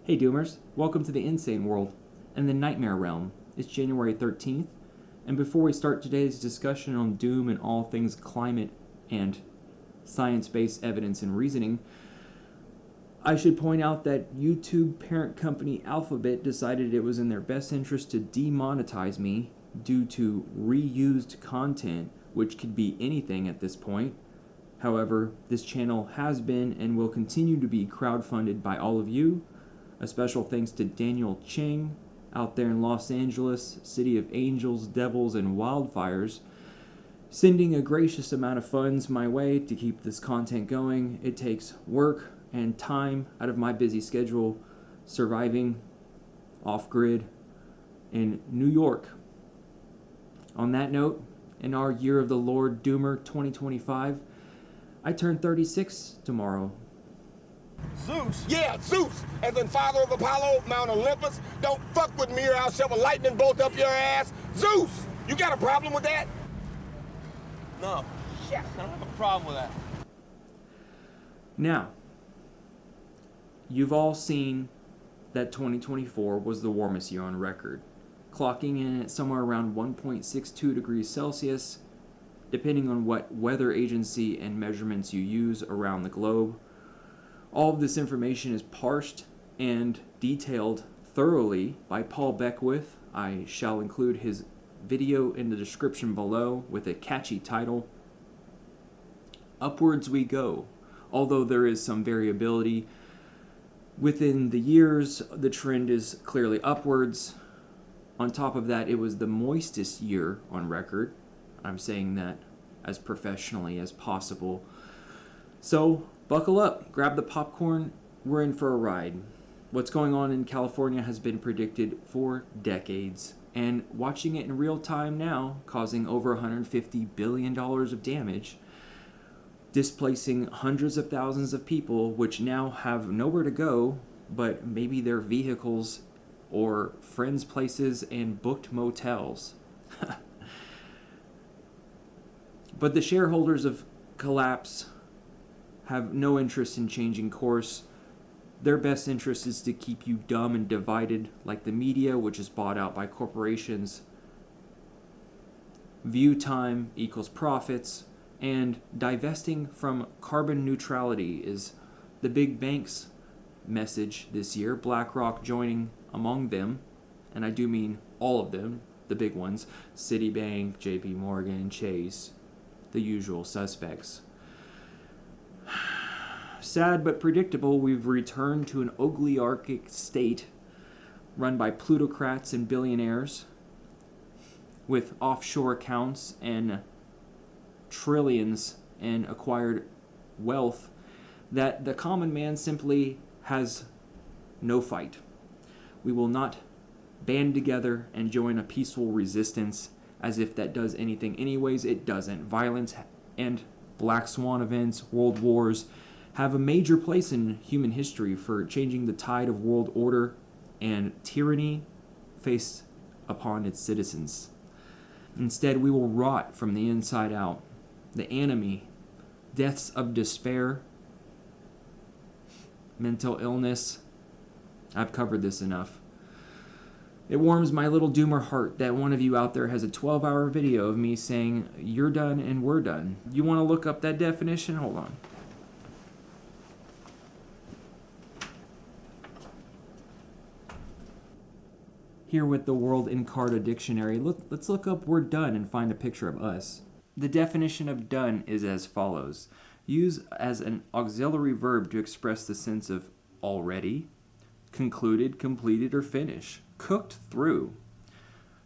Hey Doomers, welcome to the insane world and the nightmare realm. It's January 13th, and before we start today's discussion on doom and all things climate and science-based evidence and reasoning, I should point out that YouTube parent company Alphabet decided it was in their best interest to demonetize me due to reused content, which could be anything at this point. However, this channel has been and will continue to be crowdfunded by all of you. A special thanks to Daniel Cheng out there in Los Angeles, city of angels, devils, and wildfires, sending a gracious amount of funds my way to keep this content going. It takes work and time out of my busy schedule, surviving off-grid in New York. On that note, in our Year of the Lord Doomer 2025, I turn 36 tomorrow. Zeus? Yeah, Zeus, as in father of Apollo, Mount Olympus. Don't fuck with me or I'll shove a lightning bolt up your ass. Zeus, you got a problem with that? No. Shit, I don't have a problem with that. Now, you've all seen that 2024 was the warmest year on record, clocking in at somewhere around 1.62 degrees Celsius, depending on what weather agency and measurements you use around the globe. All of this information is parsed and detailed thoroughly by Paul Beckwith. I shall include his video in the description below with a catchy title, Upwards We Go. Although there is some variability within the years, the trend is clearly upwards. On top of that, it was the moistest year on record. I'm saying that as professionally as possible. So, buckle up, grab the popcorn, we're in for a ride. What's going on in California has been predicted for decades, and watching it in real time now, causing over $150 billion of damage, displacing hundreds of thousands of people, which now have nowhere to go, but maybe their vehicles or friends' places and booked motels. But the shareholders of Collapse have no interest in changing course. Their best interest is to keep you dumb and divided, like the media, which is bought out by corporations. View time equals profits, and divesting from carbon neutrality is the big banks' message this year. BlackRock joining among them, and I do mean all of them, the big ones, Citibank, JP Morgan, Chase, the usual suspects. Sad but predictable, we've returned to an oligarchic state run by plutocrats and billionaires with offshore accounts and trillions in acquired wealth that the common man simply has no fight. We will not band together and join a peaceful resistance as if that does anything anyways. It doesn't. Violence and black swan events, world wars, have a major place in human history for changing the tide of world order and tyranny faced upon its citizens. Instead, we will rot from the inside out. The enemy, deaths of despair, mental illness. I've covered this enough. It warms my little doomer heart that one of you out there has a 12-hour video of me saying, you're done and we're done. You want to look up that definition? Hold on. Here with the World Encarta Dictionary, let's look up we're done and find a picture of us. The definition of done is as follows. Use as an auxiliary verb to express the sense of already, concluded, completed, or finished. Cooked through.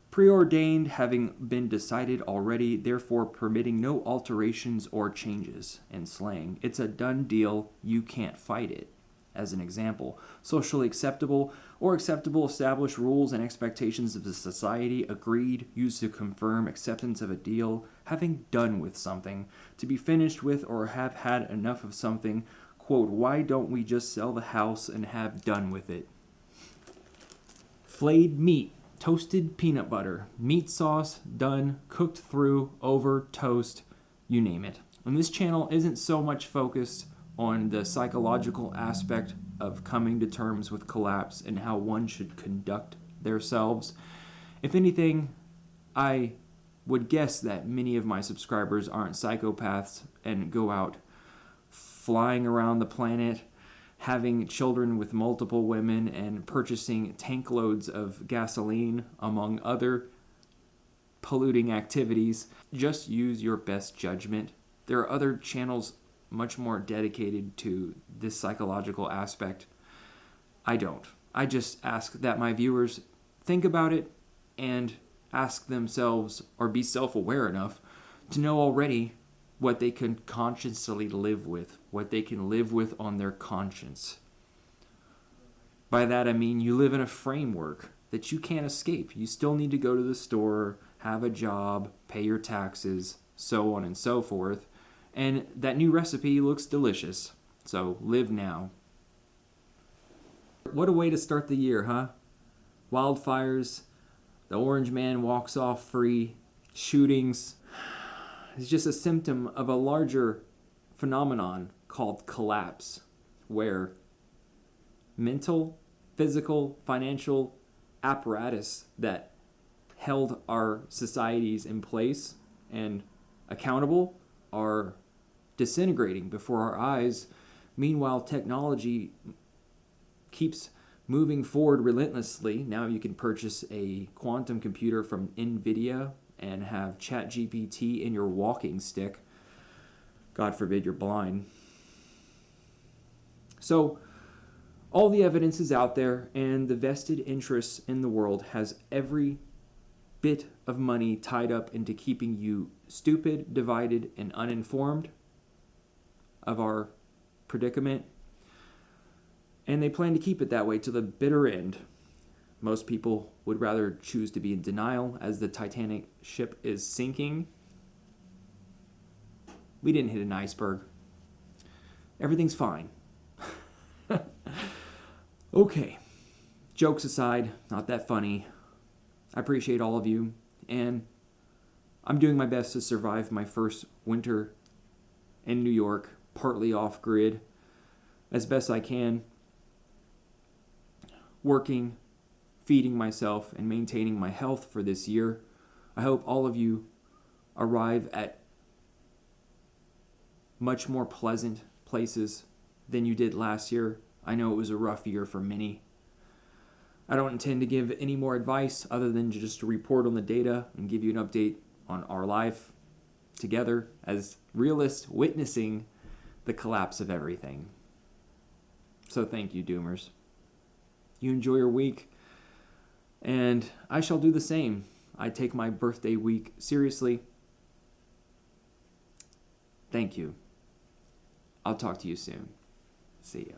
Preordained, having been decided already, therefore permitting no alterations or changes. In slang, it's a done deal, you can't fight it. As an example, socially acceptable or acceptable established rules and expectations of the society agreed, used to confirm acceptance of a deal, having done with something, to be finished with or have had enough of something. Quote, why don't we just sell the house and have done with it? Flayed meat, toasted peanut butter, meat sauce, done, cooked through, over, toast, you name it. And this channel isn't so much focused on the psychological aspect of coming to terms with collapse and how one should conduct themselves. If anything, I would guess that many of my subscribers aren't psychopaths and go out flying around the planet, having children with multiple women, and purchasing tank loads of gasoline, among other polluting activities. Just use your best judgment. There are other channels much more dedicated to this psychological aspect. I don't. I just ask that my viewers think about it and ask themselves, or be self-aware enough to know already what they can consciously live with, what they can live with on their conscience. By that I mean you live in a framework that you can't escape. You still need to go to the store, have a job, pay your taxes, so on and so forth. And that new recipe looks delicious. So live now. What a way to start the year, huh? Wildfires, the orange man walks off free, shootings. It's just a symptom of a larger phenomenon called collapse, where mental, physical, financial apparatus that held our societies in place and accountable are disintegrating before our eyes. Meanwhile, technology keeps moving forward relentlessly. Now you can purchase a quantum computer from NVIDIA and have ChatGPT in your walking stick. God forbid you're blind. So, all the evidence is out there, and the vested interests in the world has every bit of money tied up into keeping you stupid, divided, and uninformed of our predicament. And they plan to keep it that way to the bitter end. Most people would rather choose to be in denial as the Titanic ship is sinking. We didn't hit an iceberg. Everything's fine. Okay, jokes aside, not that funny. I appreciate all of you, and I'm doing my best to survive my first winter in New York, partly off-grid, as best I can, working, feeding myself, and maintaining my health for this year. I hope all of you arrive at much more pleasant places than you did last year. I know it was a rough year for many. I don't intend to give any more advice other than just to report on the data and give you an update on our life together as realists witnessing the collapse of everything. So thank you, Doomers. You enjoy your week, and I shall do the same. I take my birthday week seriously. Thank you. I'll talk to you soon. See ya.